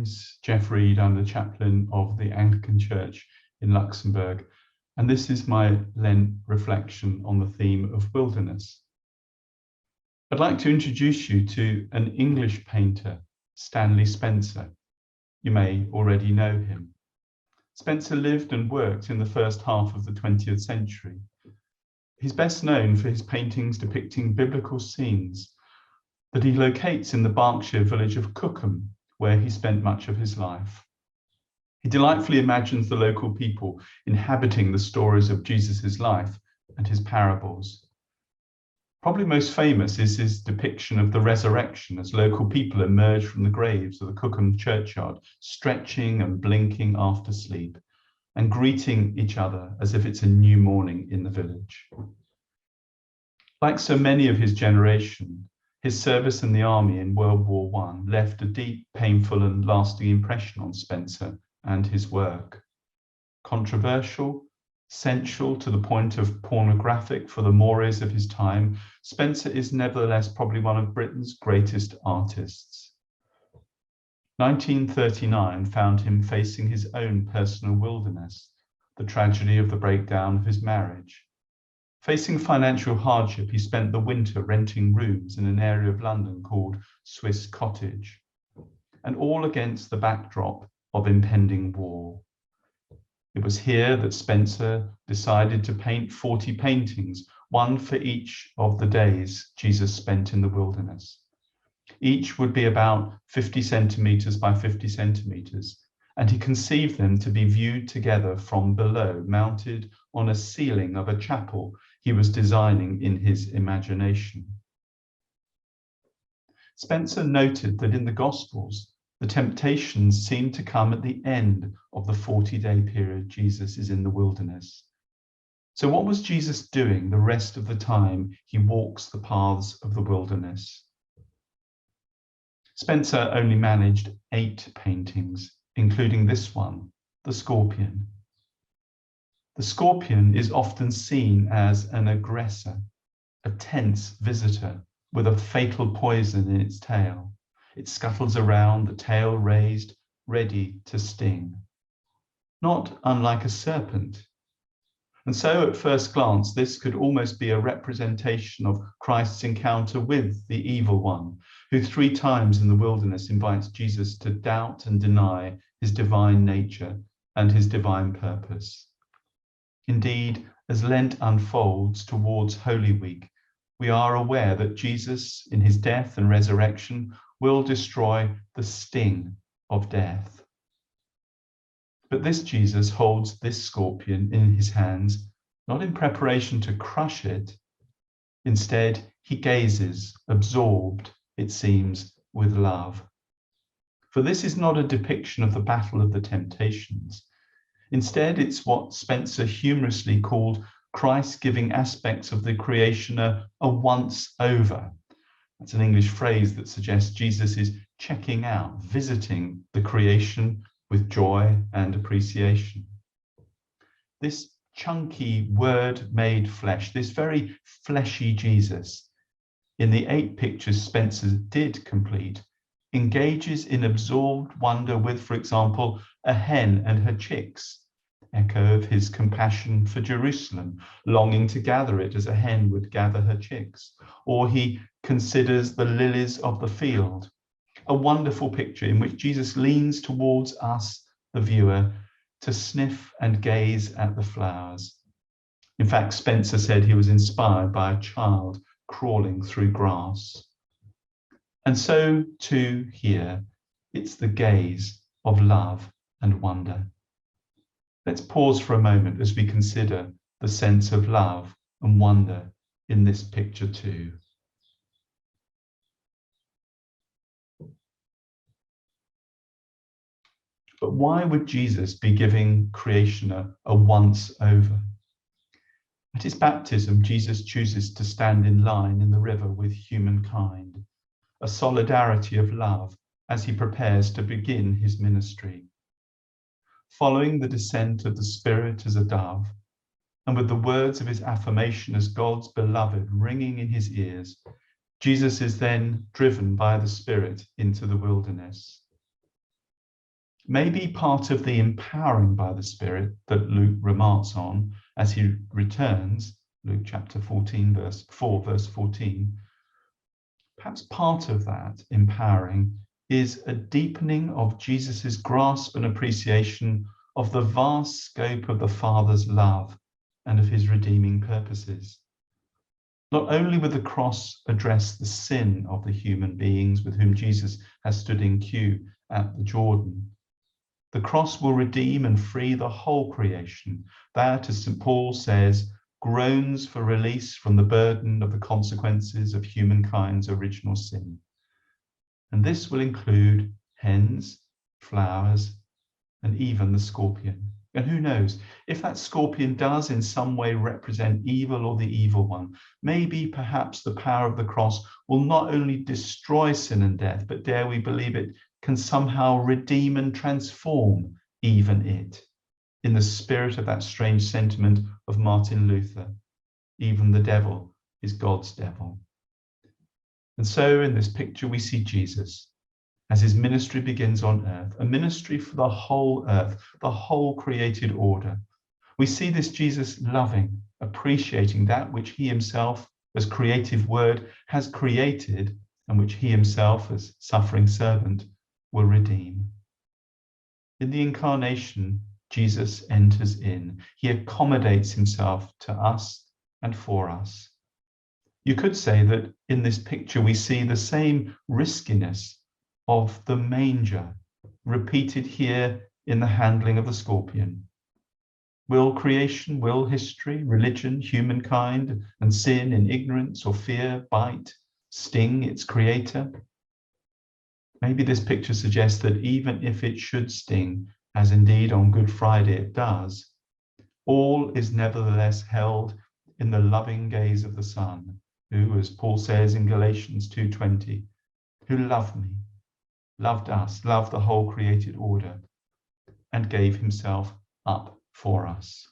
name's Jeff Reed. I'm the chaplain of the Anglican Church in Luxembourg, and this is my Lent reflection on the theme of wilderness. I'd like to introduce you to an English painter, Stanley Spencer. You may already know him. Spencer lived and worked in the first half of the 20th century. He's best known for his paintings depicting biblical scenes that he locates in the Berkshire village of Cookham, where he spent much of his life. He delightfully imagines the local people inhabiting the stories of Jesus' life and his parables. Probably most famous is his depiction of the resurrection as local people emerge from the graves of the Cookham churchyard, stretching and blinking after sleep, and greeting each other as if it's a new morning in the village. Like so many of his generation, his service in the army in World War I left a deep, painful and lasting impression on Spencer and his work. Controversial, sensual to the point of pornographic for the mores of his time, Spencer is nevertheless probably one of Britain's greatest artists. 1939 found him facing his own personal wilderness, the tragedy of the breakdown of his marriage. Facing financial hardship, he spent the winter renting rooms in an area of London called Swiss Cottage, and all against the backdrop of impending war. It was here that Spencer decided to paint 40 paintings, one for each of the days Jesus spent in the wilderness. Each would be about 50 centimetres by 50 centimetres, and he conceived them to be viewed together from below, mounted on a ceiling of a chapel he was designing in his imagination. Spencer noted that in the Gospels, the temptations seem to come at the end of the 40-day period Jesus is in the wilderness. So what was Jesus doing the rest of the time he walks the paths of the wilderness? Spencer only managed 8 paintings, including this one, the scorpion. The scorpion is often seen as an aggressor, a tense visitor with a fatal poison in its tail. It scuttles around, the tail raised, ready to sting. Not unlike a serpent. And so at first glance, this could almost be a representation of Christ's encounter with the evil one, who 3 times in the wilderness invites Jesus to doubt and deny his divine nature and his divine purpose. Indeed, as Lent unfolds towards Holy Week, we are aware that Jesus, in his death and resurrection, will destroy the sting of death. But this Jesus holds this scorpion in his hands, not in preparation to crush it. Instead, he gazes, absorbed, it seems, with love. For this is not a depiction of the battle of the temptations. Instead, it's what Spencer humorously called Christ giving aspects of the creation a once over. That's an English phrase that suggests Jesus is checking out, visiting the creation with joy and appreciation. This chunky word made flesh, this very fleshy Jesus, in the 8 pictures Spencer did complete, engages in absorbed wonder with, for example, a hen and her chicks, echo of his compassion for Jerusalem, longing to gather it as a hen would gather her chicks. Or he considers the lilies of the field, a wonderful picture in which Jesus leans towards us, the viewer, to sniff and gaze at the flowers. In fact, Spencer said he was inspired by a child crawling through grass. And so too here, it's the gaze of love and wonder. Let's pause for a moment as we consider the sense of love and wonder in this picture too. But why would Jesus be giving creation a once over? At his baptism, Jesus chooses to stand in line in the river with humankind, a solidarity of love as he prepares to begin his ministry. Following the descent of the Spirit as a dove, and with the words of his affirmation as God's beloved ringing in his ears, Jesus is then driven by the Spirit into the wilderness. Maybe part of the empowering by the Spirit that Luke remarks on as he returns, Luke chapter 14, verse 14, perhaps part of that empowering is a deepening of Jesus's grasp and appreciation of the vast scope of the Father's love and of his redeeming purposes. Not only will the cross address the sin of the human beings with whom Jesus has stood in queue at the Jordan, the cross will redeem and free the whole creation that, as St. Paul says, groans for release from the burden of the consequences of humankind's original sin. And this will include hens, flowers, and even the scorpion. And who knows, if that scorpion does in some way represent evil or the evil one, maybe perhaps the power of the cross will not only destroy sin and death, but dare we believe it can somehow redeem and transform even it, in the spirit of that strange sentiment of Martin Luther, even the devil is God's devil. And so in this picture we see Jesus as his ministry begins on earth, a ministry for the whole earth, the whole created order. We see this Jesus loving, appreciating that which he himself, as creative word, has created, and which he himself, as suffering servant, will redeem. In the incarnation, Jesus enters in. He accommodates himself to us and for us. You could say that in this picture we see the same riskiness of the manger repeated here in the handling of the scorpion. Will creation, will history, religion, humankind, and sin in ignorance or fear bite, sting its creator? Maybe this picture suggests that even if it should sting, as indeed on Good Friday it does, all is nevertheless held in the loving gaze of the Son, who, as Paul says in Galatians 2:20, who loved me, loved us, loved the whole created order, and gave himself up for us.